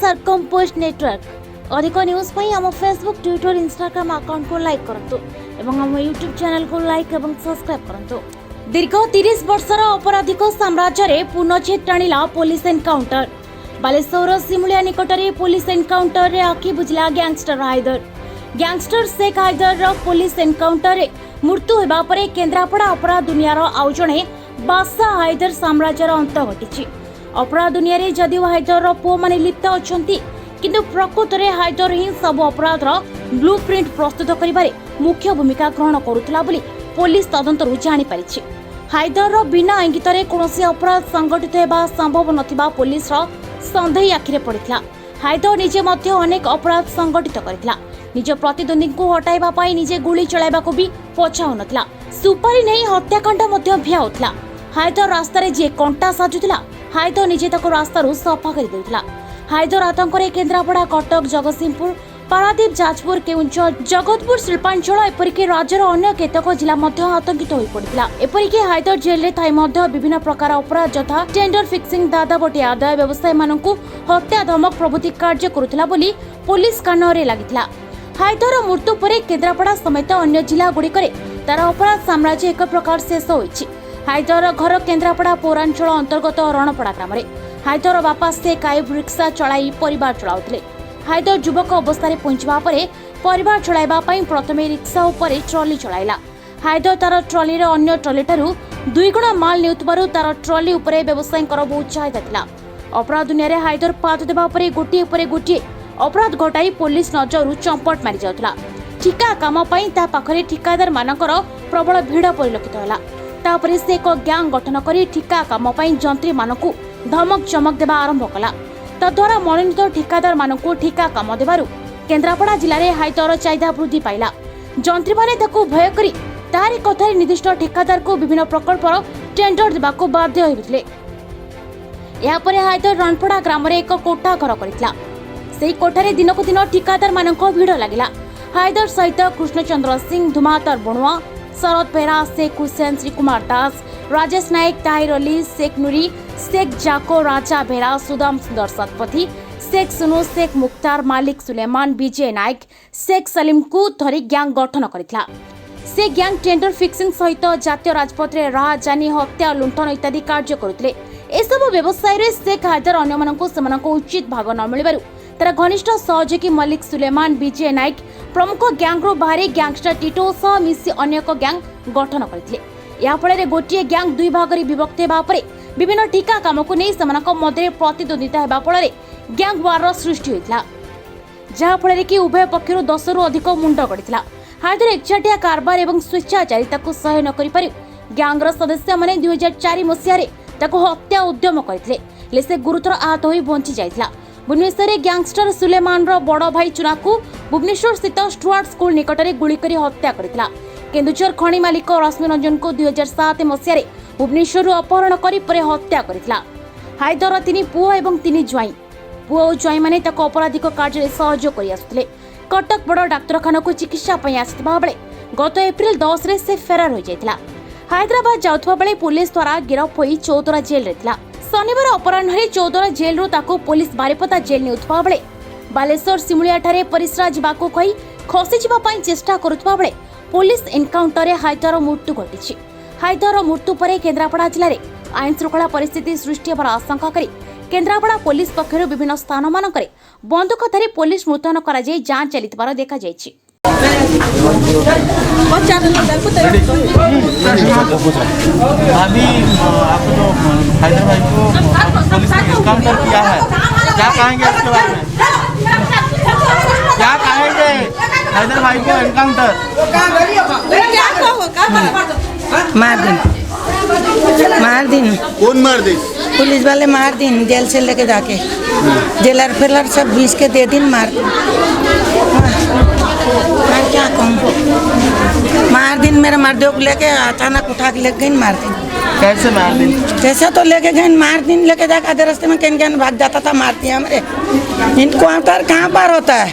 सरकम post network अधिक news पई हम फेसबुक ट्विटर इंस्टाग्राम अकाउंट को लाइक करंतु एवं हम यूट्यूब चैनल को लाइक एवं सब्सक्राइब करंतु। दीर्घ 30 वर्षर अपराधिक साम्राज्य रे पुनच्छेद टाणिला पुलिस एनकाउंटर। बालेश्वर सिमुलिया निकटरे पुलिस एनकाउंटर रे आखि बुझला गैंगस्टर हायदर। गैंगस्टर शेख हायदर रो पुलिस एनकाउंटर रे मृत्यु हेबा परे केन्द्रापड़ा अपराध दुनियार आउ जणे बादशाह हायदर साम्राज्यर अंत घटिछि। अपराध दुनिया रे जदिव हायदर पुओ माने लिप्त अछंती किंतु प्रकृत रे हायदर ही सब अपराध रो ब्लूप्रिंट प्रस्तुत करिबारे मुख्य भूमिका ग्रहण करुतला बोली पुलिस तदंतरु जानि पारिछि। हायदर रो बिना इंगित रे कोनोसी अपराध संगठित हेबा संभव नथिबा पुलिस रो संदेह आखिरे पड़ितला। हायदर निजे मध्य अनेक अपराध संगठित करितला। निज प्रतिद्वंदी को हटाइबा पाई निजे गुली चलाइबा को भी पछाउ नथला। सुपारी नहीं हत्याकांड मध्य भियाउतला। हायदर रास्ता रे जे कंटा साजुतला हायदर निजे तको रास्ता रु सफा कर देउतला। हायदर आतंक रे केन्द्रापड़ा, कटक, जगतसिंहपुर, पारादीप, जाजपुर, केउंझर, जगतपुर, शिल्पांचल एपरिक राज्यर अन्य केतक जिला मध्य आतंकित होई पड़ितला। एपरिक हायदर जेल रे थाई मध्य विभिन्न प्रकार अपराध यथा टेंडर फिक्सिंग, दादाबटी आदाय व्यवसायी मानकु हत्या, धमक प्रभृति कार्य करुतला बोली पुलिस कान रे लागितला। हायदर मृत्यु परे केन्द्रापड़ा समेत अन्य जिला गुड़िकरे तार अपराध साम्राज्य एक प्रकार शेष होइछि। हायदर घर केन्द्रापड़ा पौरांचल अंतर्गत रणपड़ा ग्राम। हायदर बापा शेख आयुब रिक्शा चलाई परिवार चलाउथिले। हायदर युवक अवस्था पहुंचवा परे परिवार चलाइबा पई प्रथमे रिक्शा उपरे ट्रॉली चलाइला। हायदर तार ट्रॉली रे अन्य ट्रॉली ठारू 2 गुणा माल नेउतबारु तार ट्रॉली उपरे व्यवसायींकर बहुत चाहिदा थिला। अपराध दुनिया रे हायदर पाद देबा परे गोटिए परे गोटिए अपराध घटाई पुलिस नजरु चंपट मारी जाउतला। ठिका काम पई ता पाखरे ठिकादार मानकर प्रबल भीड़ परिलक्षित होला। तापरे से एक गैंग गठन करी ठिका काम पई जंत्री मानकु धमक चमक देबा आरंभ कला। तद्वारा मनोनीत ठिकादार मानकु ठिका काम देबारु केन्द्रापड़ा जिल्ला रे हायदर चाहिदा वृद्धि पाइला। जंत्री माने ताकु भय करी तारि कथारे निर्दिष्ट ठिकादार को विभिन्न प्रकल्पर टेंडर देबाकु बाध्य होइथिले। या परे हायदर रणपड़ा ग्राम रे एक कोठा घर करितला। सेही कोठारे दिनकु दिन ठिकादार मानक भीड़ लागिला। हायदर सहित कृष्णचंद्र सिंह, धुमातर बणुआ, शरद बेहरा, शेख हुसैन, श्री कुमार दास, राजेश नायक, ताहिर अली, शेख नूरी, शेख जाको, राजा बेहरा, सुदाम सुंदर सतपथी, शेख सुनु, शेख मुख्तार, मालिक सुलेमान, विजय नायक, शेख सलीम को धरी गैंग गठन करितला। से गैंग टेंडर फिक्सिंग सहित जातीय राजपथ रे राहजानी, हत्या, लुंठन इत्यादि कार्य करुतले। एसबु व्यवसाय रे शेख हायदर अन्य मानकु सेमानकु उचित भाग न मिलिबारु तार घनिष्ठ सहयोगी मलिक सुलेमान, विजय नायक प्रमुख गैंग रो बाहरी गैंगस्टर टिटो सह मिसी अन्य एक गैंग गठन करथिले। या फଳରେ गोटिए गैंग 2 भाग रे विभक्त हेबा परे विभिन्न ठिका काम को नै सेमानक मध्य प्रतिद्वंदिता हेबा फଳରେ गैंग वार रो सृष्टि होइतला, जहा फଳରେ कि उभय पक्षरु 10 रु अधिक मुंड गडितला। हायदर एकचाटिया कारबार एवं स्वेच्छाचारिता को सहय न करि पारि गैंग रो सदस्य माने 2004 मसिया रे ताको हत्या उद्यम करथिले, ले से गुरुतर आहत होई बंची जाइतला। भुवनेश्वर गैंगस्टर सुलेमान रो बड़ भाई चुनाकू भुवनेश्वर स्थित स्टुआर्ट स्कूल निकटरे गुली करी हत्या करथिला। केन्दुझर खणी मालिक रश्मि रंजन को 2007 मसिया रे भुवनेश्वर अपहरण करी परे हत्या करथिला। हायदर 3 पुओ एवं 3 ज्वाई। पुओ और ज्वाई माने ताको अपराधिक कार्य सहयोग करि आसुथिले। कटक बड़ डाक्तरखाना को चिकित्सा पई आसितबा बेले गत एप्रिल 10 रे से फेरार हो जायतिला। हैदराबाद जाउथबा बेले पुलिस द्वारा गिरफ होई चौदरा जेल रे थिला। शनिवार अपराह्न चौदरा जेल रु ताको पुलिस बारिपदा जेल नेउथबा बेले बालेश्वर सिमुलिया ठारे परिस्रा जिबाको कहि खसी जिबा पई चेष्टा करुथबा बेले पुलिस एनकाउंटर रे हायदर मृत्यु घटिछि। हायदर मृत्यु परे केन्द्रापड़ा जिल्ला रे आईन श्रृंखला परिस्थिति सृष्टि होबार आशंका करी केन्द्रापड़ा पुलिस पक्षरु विभिन्न स्थान मानकरे बंदूकधारी पुलिस मुतयन करा जाय जांच चलितबार देखा जायछि। अभी आपको जो हैदर भाई को पुलिस ने एनकाउंटर किया है, क्या कहेंगे इसके बारे में? क्या कहेंगे हैदर भाई को एनकाउंटर? मार दिन कौन मार दी? पुलिस वाले मार दिन, जेल से लेके जाके जेलर फिलर सब 20 के दे दिन मार। मैं क्या कहूँ, मार दिन मेरे मर्दों को लेके अचानक उठा के लेके गए मार दिन। कैसे मार दिन? कैसे तो लेके गए मार दिन, लेके जाकर आधे रास्ते में कहीं भाग जाता था, मारती है हमारे। इनको अंतर कहाँ पर होता है?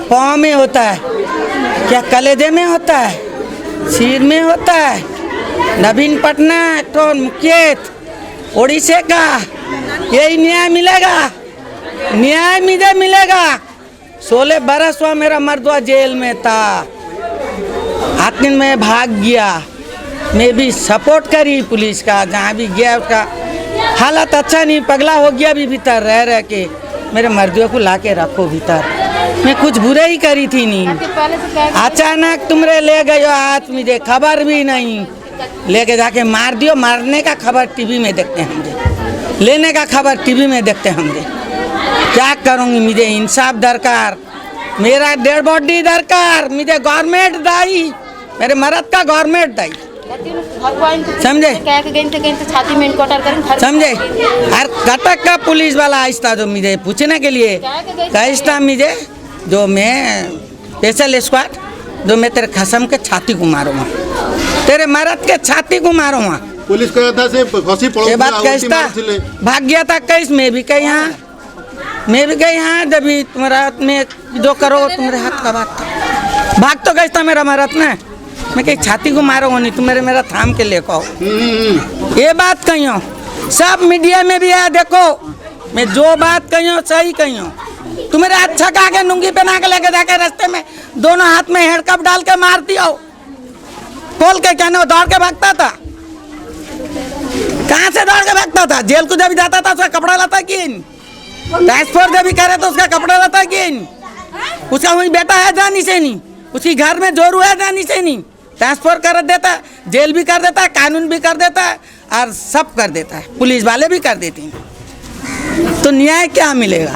पाँव में होता है क्या, कलेजे में होता है, सिर में होता है? नवीन पटनायक तो मुकेत उड़ीसे का यही न्याय मिलेगा? न्याय मुझे मिलेगा। 16 बरस हुआ मेरा मर्दवा जेल में था, आखिर में भाग गया। मैं भी सपोर्ट करी पुलिस का, जहाँ भी गया उसका हालत अच्छा नहीं, पगला हो गया भी भीतर रह के। मेरे मर्दों को ला के रखो भीतर, मैं कुछ बुरे ही करी थी नहीं। अचानक तुमरे ले गए हाथ, मुझे खबर भी नहीं, लेके जाके मार दियो। मारने का खबर टीवी में देखते हैं मुझे, लेने का खबर टीवी में देखते हैं मुझे। क्या करूँगी, मुझे इंसाफ दरकार, मेरा डेड बॉडी दरकार, मुझे गवर्नमेंट दाई, मेरे मर्द का गवर्नमेंट दाई, समझे समझे। और कटक का पुलिस वाला आहिस्ता जो मुझे पूछने के लिए आहिस्ता मुझे, जो मैं स्पेशल स्क्वाड, जो मैं तेरे खसम के छाती को मारूंगा, तेरे मर्द के छाती को मारूंगा। पुलिस कहता से फंसी पड़ो ये बात कैसा भाग गया था, कैसे मैं भी कहीं यहाँ, मैं भी गई यहाँ। जब भी तुम्हारा में जो करो तुम्हारे हाथ का बात था, भाग तो गई था मेरा मरद ने, मैं कहीं छाती को मारूंगा नहीं, तुम मेरा थाम के लेको। ये बात कही हो, सब मीडिया में भी है, देखो मैं जो बात कही हूँ सही कही हूँ। तुम्हारे हाथ छका के नुंगी पहना के लेके जाके रास्ते में दोनों हाथ में हेडकप डाल के मारती हो, खोल के कहने दौड़ के भागता था। कहाँ से दौड़ के भागता था? जेल को जब जाता था उसका कपड़ा लाता कि ट्रांसफर जब भी करे तो उसका कपड़ा लाता कि उसका वही बेटा है जानी से नहीं, उसकी घर में जोरू है जानी से नहीं, ट्रांसफर कर देता, जेल भी कर देता है, कानून भी कर देता है और सब कर देता है, पुलिस वाले भी कर देते हैं। तो न्याय क्या मिलेगा?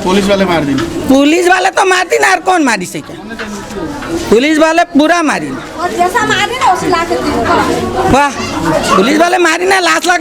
पुलिस वाले मार दी, पुलिस वाले तो मारती ना, और कौन मारी से क्या? पुलिस वाले पूरा मारी ना, और जैसा मारे ना उस लाख वाह पुलिस वाले मारी ना, लाश लाख